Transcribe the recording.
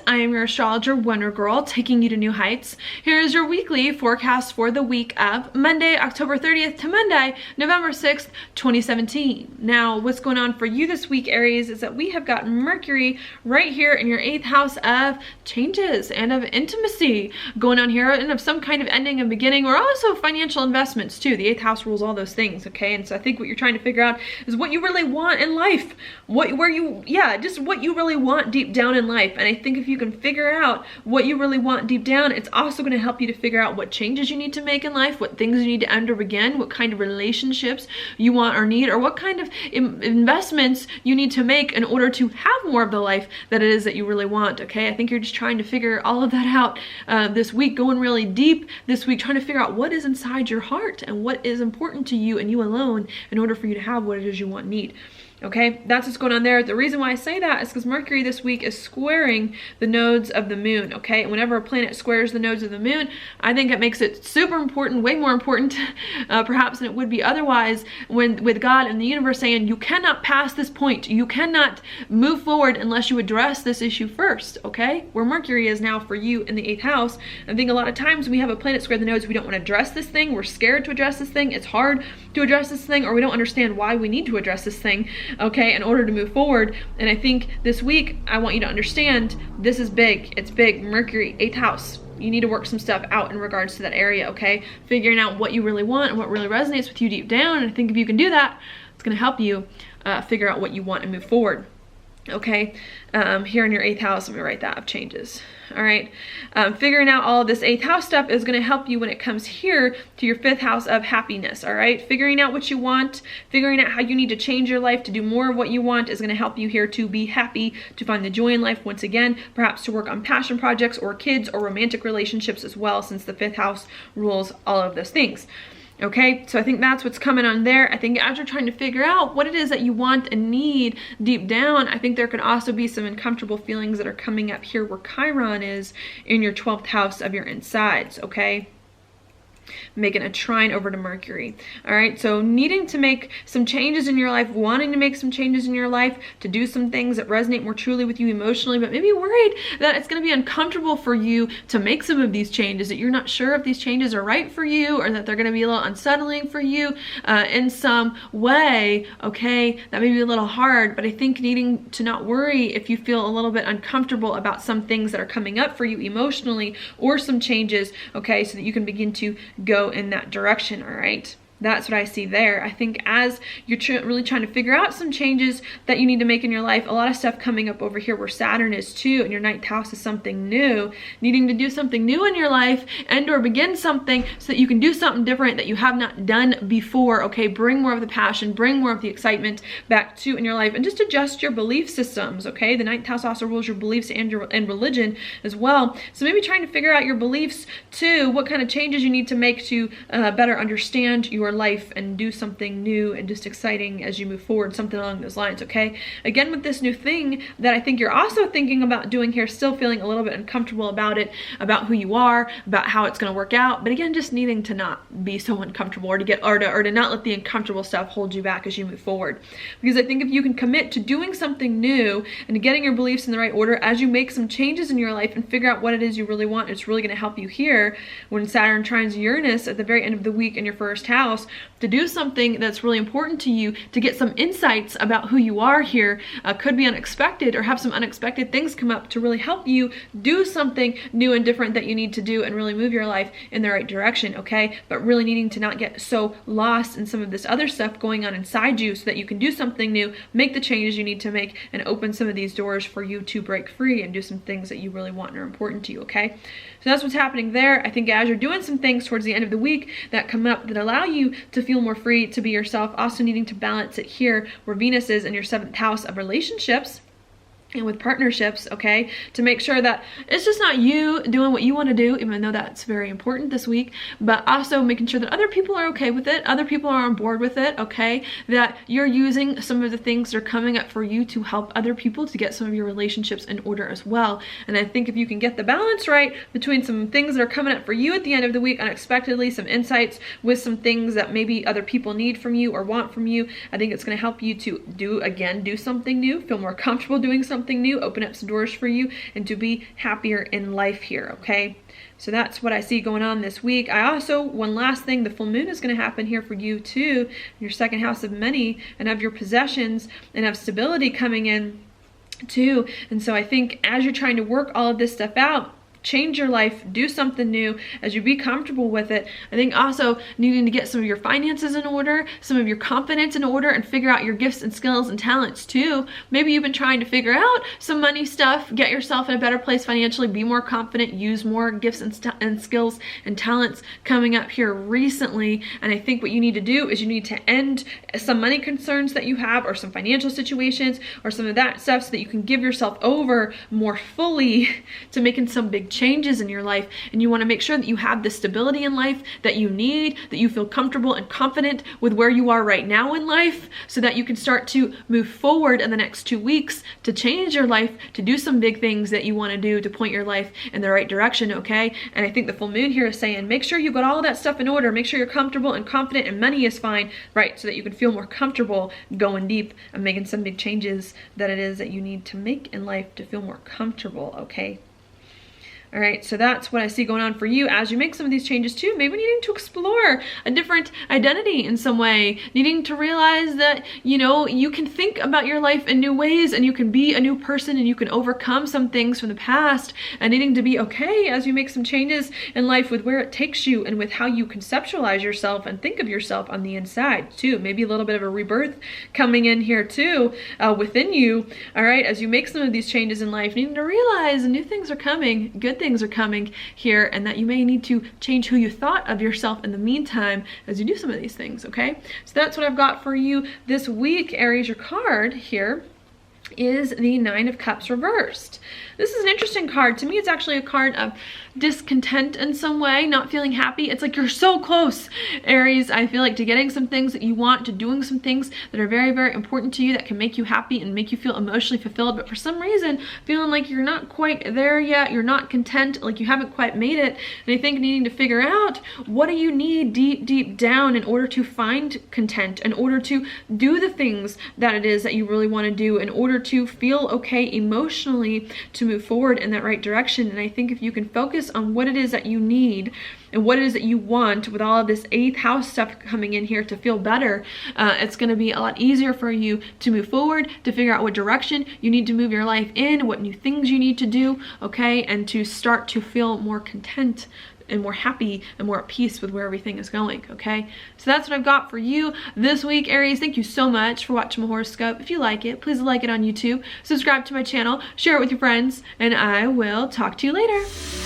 I am your astrologer, Wonder Girl, taking you to new heights. Here is your weekly forecast for the week of Monday, October 30th to Monday, November 6th, 2017. Now, what's going on for you this week, Aries, is that we have got Mercury right here in your 8th house of changes and of intimacy going on here, and of some kind of ending and beginning, or also financial investments too. The 8th house rules all those things, okay? And so I think what you're trying to figure out is what you really want in life. Just what you really want deep down in life. And I think if you can figure out what you really want deep down, it's also going to help you to figure out what changes you need to make in life, what things you need to end or begin, what kind of relationships you want or need, or what kind of investments you need to make in order to have more of the life that it is that you really want, okay? I think you're just trying to figure all of that out this week, going really deep this week, trying to figure out what is inside your heart and what is important to you and you alone in order for you to have what it is you want and need. Okay, that's what's going on there. The reason why I say that is because Mercury this week is squaring the nodes of the moon, okay? And whenever a planet squares the nodes of the moon, I think it makes it super important, way more important, perhaps than it would be otherwise, with God and the universe saying, you cannot pass this point. You cannot move forward unless you address this issue first, okay? Where Mercury is now for you in the 8th house. I think a lot of times when we have a planet square the nodes, we don't want to address this thing. We're scared to address this thing. It's hard to address this thing, or we don't understand why we need to address this thing, okay, in order to move forward. And I think this week I want you to understand this is big. It's big. Mercury, 8th house. You need to work some stuff out in regards to that area, okay? Figuring out what you really want and what really resonates with you deep down. And I think if you can do that, it's going to help you figure out what you want and move forward. Okay, here in your 8th house, let me write that, of changes. All right, figuring out all of this 8th house stuff is going to help you when it comes here to your 5th house of happiness. All right, figuring out what you want, figuring out how you need to change your life to do more of what you want is going to help you here to be happy, to find the joy in life once again, perhaps to work on passion projects or kids or romantic relationships as well, since the 5th house rules all of those things. Okay, so I think that's what's coming on there. I think as you're trying to figure out what it is that you want and need deep down, I think there can also be some uncomfortable feelings that are coming up here where Chiron is in your 12th house of your insides, okay? Making a trine over to Mercury. All right, so needing to make some changes in your life, wanting to make some changes in your life, to do some things that resonate more truly with you emotionally, but maybe worried that it's going to be uncomfortable for you to make some of these changes, that you're not sure if these changes are right for you, or that they're going to be a little unsettling for you in some way, okay? That may be a little hard, but I think needing to not worry if you feel a little bit uncomfortable about some things that are coming up for you emotionally, or some changes, okay, so that you can begin to go in that direction. All right, that's what I see there. I think as you're really trying to figure out some changes that you need to make in your life, a lot of stuff coming up over here where Saturn is too, and your 9th house is something new, needing to do something new in your life and or begin something so that you can do something different that you have not done before, okay? Bring more of the passion, bring more of the excitement back to in your life, and just adjust your belief systems, okay? The 9th house also rules your beliefs and religion as well. So maybe trying to figure out your beliefs too, what kind of changes you need to make to better understand your life and do something new and just exciting as you move forward, something along those lines, okay? Again, with this new thing that I think you're also thinking about doing here, still feeling a little bit uncomfortable about it, about who you are, about how it's going to work out, but again, just needing to not be so uncomfortable, or to not let the uncomfortable stuff hold you back as you move forward. Because I think if you can commit to doing something new and to getting your beliefs in the right order as you make some changes in your life and figure out what it is you really want, it's really going to help you here when Saturn trines Uranus at the very end of the week in your 1st house, to do something that's really important to you, to get some insights about who you are here. Could be unexpected, or have some unexpected things come up to really help you do something new and different that you need to do and really move your life in the right direction, okay? But really needing to not get so lost in some of this other stuff going on inside you so that you can do something new, make the changes you need to make, and open some of these doors for you to break free and do some things that you really want and are important to you, okay? So that's what's happening there. I think as you're doing some things towards the end of the week that come up that allow you to feel more free to be yourself, also needing to balance it here where Venus is in your 7th house of relationships. and with partnerships, okay, to make sure that it's just not you doing what you want to do, even though that's very important this week, but also making sure that other people are okay with it, other people are on board with it, okay, that you're using some of the things that are coming up for you to help other people to get some of your relationships in order as well. And I think if you can get the balance right between some things that are coming up for you at the end of the week unexpectedly, some insights with some things that maybe other people need from you or want from you, I think it's going to help you to do something new, feel more comfortable doing something new, open up some doors for you, and to be happier in life here, okay? So that's what I see going on this week. I also, one last thing, the full moon is going to happen here for you too, your second house of money and of your possessions and of stability coming in too. And so I think as you're trying to work all of this stuff out, change your life, do something new as you be comfortable with it. I think also needing to get some of your finances in order, some of your confidence in order, and figure out your gifts and skills and talents too. Maybe you've been trying to figure out some money stuff, get yourself in a better place financially, be more confident, use more gifts and skills and talents coming up here recently. And I think what you need to do is you need to end some money concerns that you have, or some financial situations, or some of that stuff, so that you can give yourself over more fully to making some big changes in your life. And you want to make sure that you have the stability in life that you need, that you feel comfortable and confident with where you are right now in life, so that you can start to move forward in the next 2 weeks to change your life, to do some big things that you want to do to point your life in the right direction, okay? And I think the full moon here is saying, make sure you got all that stuff in order, make sure you're comfortable and confident and money is fine, right? So that you can feel more comfortable going deep and making some big changes that it is that you need to make in life to feel more comfortable, okay? All right, so that's what I see going on for you as you make some of these changes too. Maybe needing to explore a different identity in some way, needing to realize that, you know, you can think about your life in new ways, and you can be a new person, and you can overcome some things from the past, and needing to be okay as you make some changes in life with where it takes you and with how you conceptualize yourself and think of yourself on the inside too. Maybe a little bit of a rebirth coming in here too within you, all right, as you make some of these changes in life, needing to realize new things are coming, good things are coming here, and that you may need to change who you thought of yourself in the meantime as you do some of these things, okay? So that's what I've got for you this week, Aries. Your card here is the Nine of Cups reversed. This is an interesting card. To me, it's actually a card of discontent in some way, not feeling happy. It's like you're so close, Aries, I feel like, to getting some things that you want, to doing some things that are very, very important to you, that can make you happy and make you feel emotionally fulfilled, but for some reason, feeling like you're not quite there yet, you're not content, like you haven't quite made it. And I think needing to figure out, what do you need deep, deep down in order to find content, in order to do the things that it is that you really want to do, in order to feel okay emotionally to move forward in that right direction. And I think if you can focus on what it is that you need and what it is that you want, with all of this 8th house stuff coming in here to feel better, it's going to be a lot easier for you to move forward, to figure out what direction you need to move your life in, what new things you need to do, okay, and to start to feel more content and more happy and more at peace with where everything is going, okay? So that's what I've got for you this week, Aries. Thank you so much for watching my horoscope. If you like it, please like it on YouTube, subscribe to my channel, share it with your friends, and I will talk to you later.